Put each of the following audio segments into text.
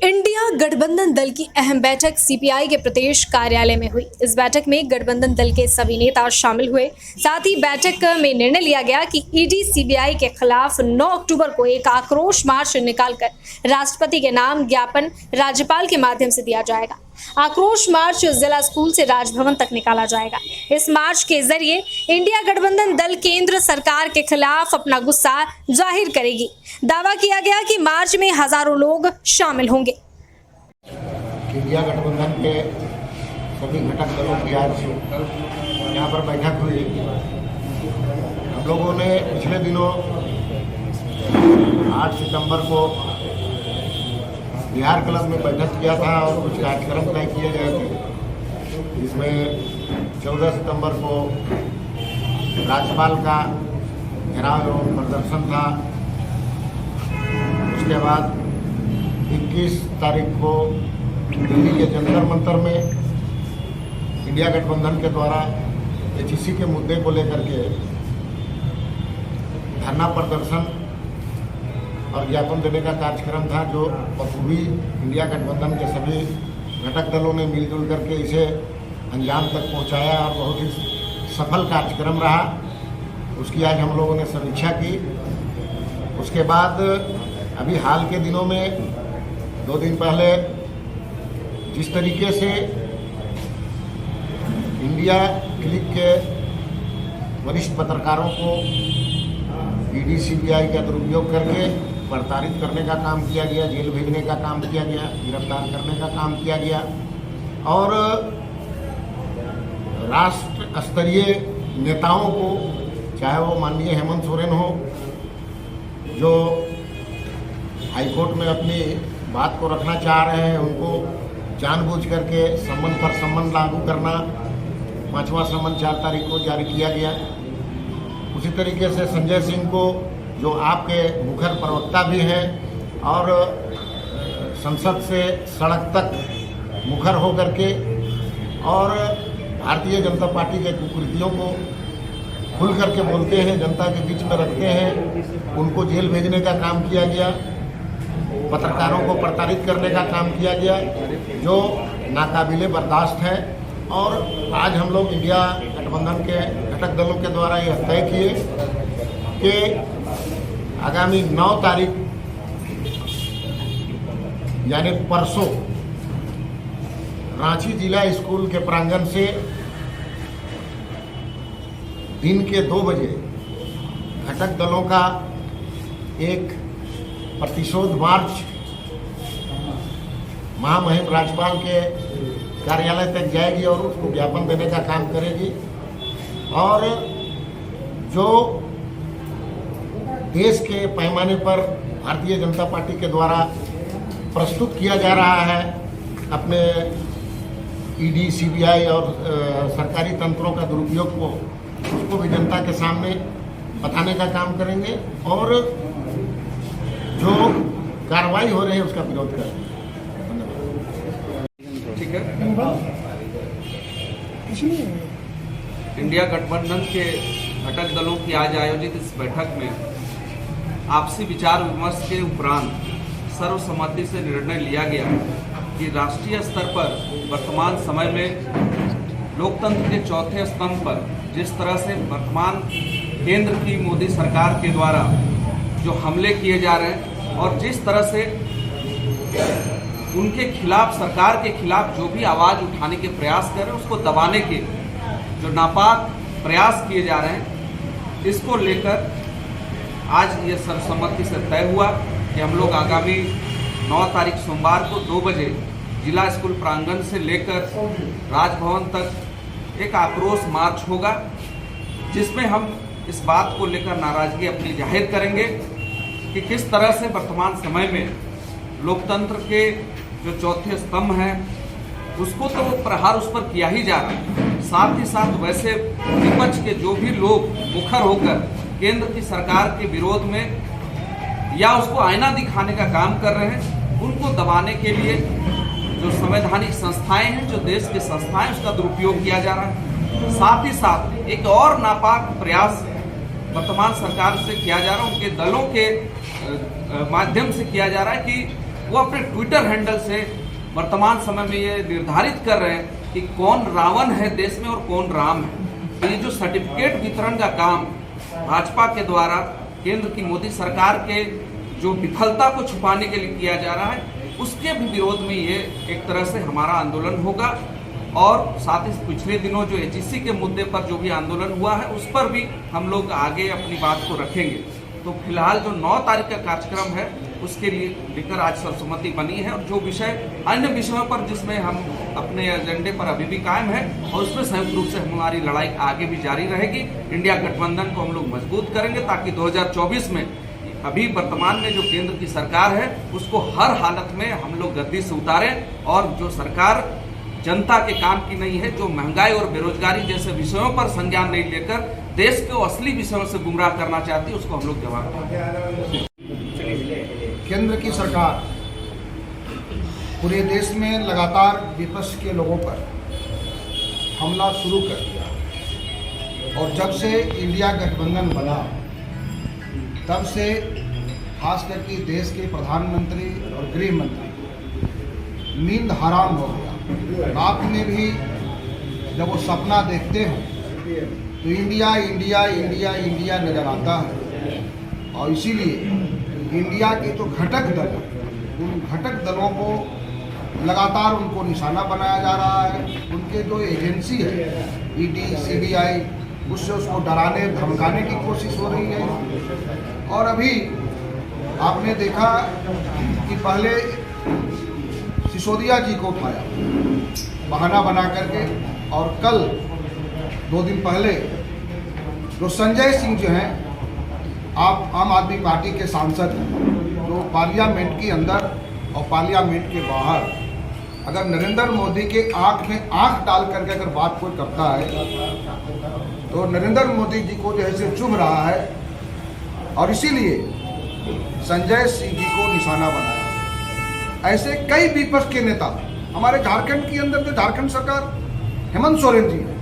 India गठबंधन दल की अहम बैठक सीपीआई के प्रदेश कार्यालय में हुई। इस बैठक में गठबंधन दल के सभी नेता शामिल हुए। साथ ही बैठक में निर्णय लिया गया कि ईडी सीबीआई के खिलाफ 9 अक्टूबर को एक आक्रोश मार्च निकालकर राष्ट्रपति के नाम ज्ञापन राज्यपाल के माध्यम से दिया जाएगा। आक्रोश मार्च जिला स्कूल से राजभवन तक निकाला जाएगा। इस मार्च के जरिए इंडिया गठबंधन दल केंद्र सरकार के खिलाफ अपना गुस्सा जाहिर करेगी। दावा किया गया कि मार्च में हजारों लोग शामिल होंगे। इंडिया गठबंधन के सभी घटक दलों की आज यहाँ पर बैठक हुई। हम लोगों ने पिछले दिनों 8 सितंबर को बिहार क्लब में बैठक किया था और कुछ कार्यक्रम तय किए गए थे। इसमें 14 सितंबर को राज्यपाल का घेराव एवं प्रदर्शन था। उसके बाद 21 तारीख को दिल्ली के जंतर मंतर में इंडिया गठबंधन के द्वारा एचईसी के मुद्दे को लेकर के धरना प्रदर्शन और ज्ञापन देने का कार्यक्रम था, जो बखूबी इंडिया गठबंधन के सभी घटक दलों ने मिलजुल करके इसे अंजाम तक पहुंचाया और बहुत ही सफल कार्यक्रम रहा। उसकी आज हम लोगों ने समीक्षा की। उसके बाद अभी हाल के दिनों में 2 दिन पहले जिस तरीके से इंडिया क्लिक के वरिष्ठ पत्रकारों को ईडी सीबीआई का दुरुपयोग करके प्रताड़ित करने का काम किया गया, जेल भेजने का काम किया गया, गिरफ्तार करने का काम किया गया और राष्ट्र स्तरीय नेताओं को, चाहे वो माननीय हेमंत सोरेन हो जो हाईकोर्ट में अपनी बात को रखना चाह रहे हैं, उनको जानबूझ करके सम्मन पर सम्मन लागू करना, 5वां सम्मन 4 तारीख को जारी किया गया। उसी तरीके से संजय सिंह को, जो आपके मुखर प्रवक्ता भी हैं और संसद से सड़क तक मुखर हो करके और भारतीय जनता पार्टी के कुकृतियों को खुल करके बोलते हैं, जनता के बीच में रखते हैं, उनको जेल भेजने का काम किया गया, पत्रकारों को प्रताड़ित करने का काम किया गया, जो नाकाबिले बर्दाश्त है। और आज हम लोग इंडिया गठबंधन के घटक दलों के द्वारा यह तय किए कि आगामी 9 तारीख यानी परसों रांची जिला स्कूल के प्रांगण से दिन के 2 बजे घटक दलों का एक प्रतिशोध मार्च महामहिम राज्यपाल के कार्यालय तक जाएगी और उसको ज्ञापन देने का काम करेगी। और जो देश के पैमाने पर भारतीय जनता पार्टी के द्वारा प्रस्तुत किया जा रहा है अपने ईडी सीबीआई और सरकारी तंत्रों का दुरुपयोग को, उसको भी जनता के सामने बताने का काम करेंगे और जो कार्रवाई हो रही है उसका विरोध करेंगे। ठीक है। इंडिया गठबंधन के घटक दलों की आज आयोजित इस बैठक में आपसी विचार विमर्श के उपरांत सर्वसम्मति से निर्णय लिया गया कि राष्ट्रीय स्तर पर वर्तमान समय में लोकतंत्र के चौथे स्तंभ पर जिस तरह से वर्तमान केंद्र की मोदी सरकार के द्वारा जो हमले किए जा रहे हैं और जिस तरह से उनके खिलाफ, सरकार के खिलाफ जो भी आवाज़ उठाने के प्रयास कर रहे हैं, उसको दबाने के जो नापाक प्रयास किए जा रहे हैं, इसको लेकर आज ये सर्वसम्मति से तय हुआ कि हम लोग आगामी 9 तारीख सोमवार को 2 बजे जिला स्कूल प्रांगण से लेकर राजभवन तक एक आक्रोश मार्च होगा, जिसमें हम इस बात को लेकर नाराजगी अपनी जाहिर करेंगे कि किस तरह से वर्तमान समय में लोकतंत्र के जो चौथे स्तंभ हैं उसको तो प्रहार उस पर किया ही जा रहा है, साथ ही साथ वैसे विपक्ष के जो भी लोग मुखर होकर केंद्र की सरकार के विरोध में या उसको आईना दिखाने का काम कर रहे हैं, उनको दबाने के लिए जो संवैधानिक संस्थाएं हैं, जो देश की संस्थाएं, उसका दुरुपयोग किया जा रहा है। साथ ही साथ एक और नापाक प्रयास वर्तमान सरकार से किया जा रहा है, उनके दलों के माध्यम से किया जा रहा है कि वो अपने ट्विटर हैंडल से वर्तमान समय में ये निर्धारित कर रहे हैं कि कौन रावण है देश में और कौन राम है। तो ये जो सर्टिफिकेट वितरण का काम भाजपा के द्वारा केंद्र की मोदी सरकार के जो विफलता को छुपाने के लिए किया जा रहा है, उसके भी विरोध में ये एक तरह से हमारा आंदोलन होगा। और साथ ही पिछले दिनों जो एचईसी के मुद्दे पर जो भी आंदोलन हुआ है, उस पर भी हम लोग आगे अपनी बात को रखेंगे। तो फिलहाल जो 9 तारीख का कार्यक्रम है, उसके लिए लेकर आज सर्वसम्मति बनी है। और जो विषय अन्य विषयों पर जिसमें हम अपने एजेंडे पर अभी भी कायम है, और उसमें संयुक्त रूप से हमारी लड़ाई आगे भी जारी रहेगी। इंडिया गठबंधन को हम लोग मजबूत करेंगे ताकि 2024 में अभी वर्तमान में जो केंद्र की सरकार है, उसको हर हालत में हम लोग गद्दी से उतारें। और जो सरकार जनता के काम की नहीं है, जो महंगाई और बेरोजगारी जैसे विषयों पर संज्ञान नहीं लेकर देश को असली विषयों से गुमराह करना चाहती है, उसको हम लोग जवाब देंगे। केंद्र की सरकार पूरे देश में लगातार विपक्ष के लोगों पर हमला शुरू कर दिया। और जब से इंडिया गठबंधन बना, तब से खास करके देश के प्रधानमंत्री और गृह मंत्री नींद हराम हो गया। रात में भी जब वो सपना देखते हैं तो इंडिया इंडिया इंडिया इंडिया नजर आता है। और इसीलिए इंडिया के जो घटक दल, उन घटक दलों को लगातार उनको निशाना बनाया जा रहा है। उनके जो एजेंसी है ईडी, सीबीआई, उससे उसको डराने धमकाने की कोशिश हो रही है। और अभी आपने देखा कि पहले सिसोदिया जी को उठाया बहाना बना करके, और कल 2 दिन पहले जो संजय सिंह जो हैं, आप आम आदमी पार्टी के सांसद हैं, जो पार्लियामेंट के अंदर और पार्लियामेंट के बाहर अगर नरेंद्र मोदी के आंख में आंख डाल करके अगर बात कोई करता है, तो नरेंद्र मोदी जी को जो है चुभ रहा है। और इसीलिए संजय सिंह जी को निशाना बनाया। ऐसे कई विपक्ष के नेता हमारे झारखंड के अंदर, जो झारखंड सरकार हेमंत सोरेन जी है,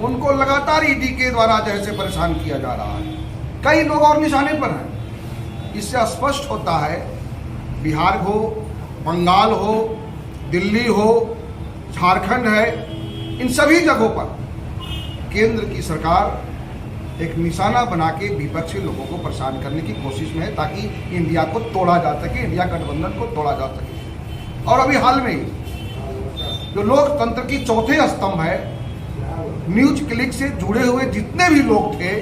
उनको लगातार ईडी के द्वारा जैसे परेशान किया जा रहा है। कई लोग और निशाने पर हैं। इससे स्पष्ट होता है, बिहार हो, बंगाल हो, दिल्ली हो, झारखंड है, इन सभी जगहों पर केंद्र की सरकार एक निशाना बना के विपक्षी लोगों को परेशान करने की कोशिश में है, ताकि इंडिया को तोड़ा जा सके, इंडिया गठबंधन को तोड़ा जा सके। और अभी हाल में जो लोकतंत्र की चौथे स्तंभ है, न्यूज क्लिक से जुड़े हुए जितने भी लोग थे,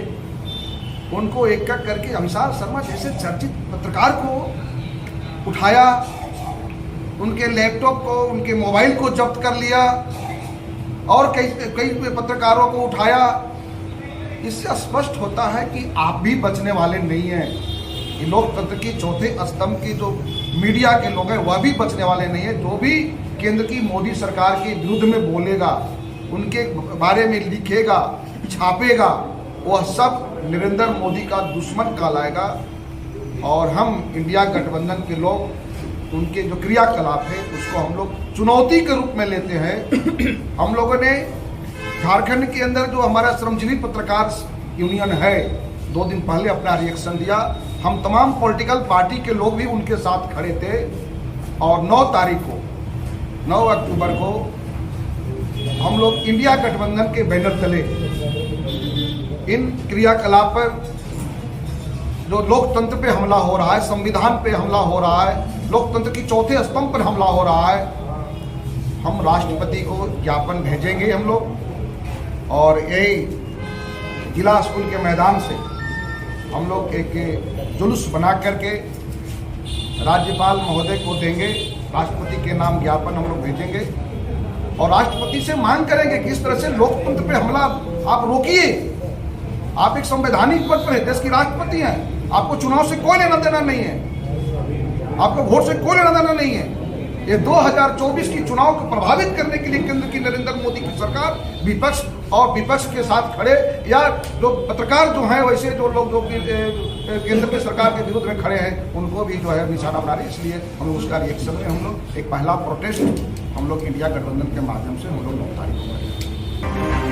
उनको एक एक करके अमिताभ शर्मा जैसे चर्चित पत्रकार को उठाया, उनके लैपटॉप को, उनके मोबाइल को जब्त कर लिया, और कई पत्रकारों को उठाया। इससे स्पष्ट होता है कि आप भी बचने वाले नहीं हैं। ये लोकतंत्र की चौथे स्तंभ की जो मीडिया के लोग हैं, वह भी बचने वाले नहीं है। जो भी केंद्र की मोदी सरकार के विरुद्ध में बोलेगा, उनके बारे में लिखेगा, छापेगा, वह सब नरेंद्र मोदी का दुश्मन कहलाएगा। और हम इंडिया गठबंधन के लोग उनके जो क्रियाकलाप है, उसको हम लोग चुनौती के रूप में लेते हैं। हम लोगों ने झारखंड के अंदर जो हमारा श्रमजीवी पत्रकार यूनियन है, 2 दिन पहले अपना रिएक्शन दिया। हम तमाम पॉलिटिकल पार्टी के लोग भी उनके साथ खड़े थे। और 9 तारीख को, 9 अक्टूबर को हम लोग इंडिया गठबंधन के बैनर तले इन क्रियाकलाप पर, जो लोकतंत्र पे हमला हो रहा है, संविधान पे हमला हो रहा है, लोकतंत्र की चौथे स्तंभ पर हमला हो रहा है, हम राष्ट्रपति को ज्ञापन भेजेंगे हम लोग। और यही जिला स्कूल के मैदान से हम लोग एक जुलूस बना करके राज्यपाल महोदय को देंगे, राष्ट्रपति के नाम ज्ञापन हम लोग भेजेंगे और राष्ट्रपति से मांग करेंगे कि इस तरह से लोकतंत्र पे हमला आप रोकिए। आप एक संवैधानिक पद पर है, देश की राष्ट्रपति हैं, आपको चुनाव से कोई लेना देना नहीं है, आपको वोट से कोई लेना देना नहीं है। ये 2024 की चुनाव को प्रभावित करने के लिए केंद्र की नरेंद्र मोदी की सरकार विपक्ष और विपक्ष के साथ खड़े, या जो पत्रकार जो हैं, वैसे जो लोग जो केंद्र की सरकार के विरुद्ध में खड़े हैं, उनको भी जो है निशाना बना रहे हैं। इसलिए हम लोग उसका रिएक्शन में हम लोग एक पहला प्रोटेस्ट हम लोग इंडिया गठबंधन के माध्यम से हम लोग 9 तारीख को करेंगे।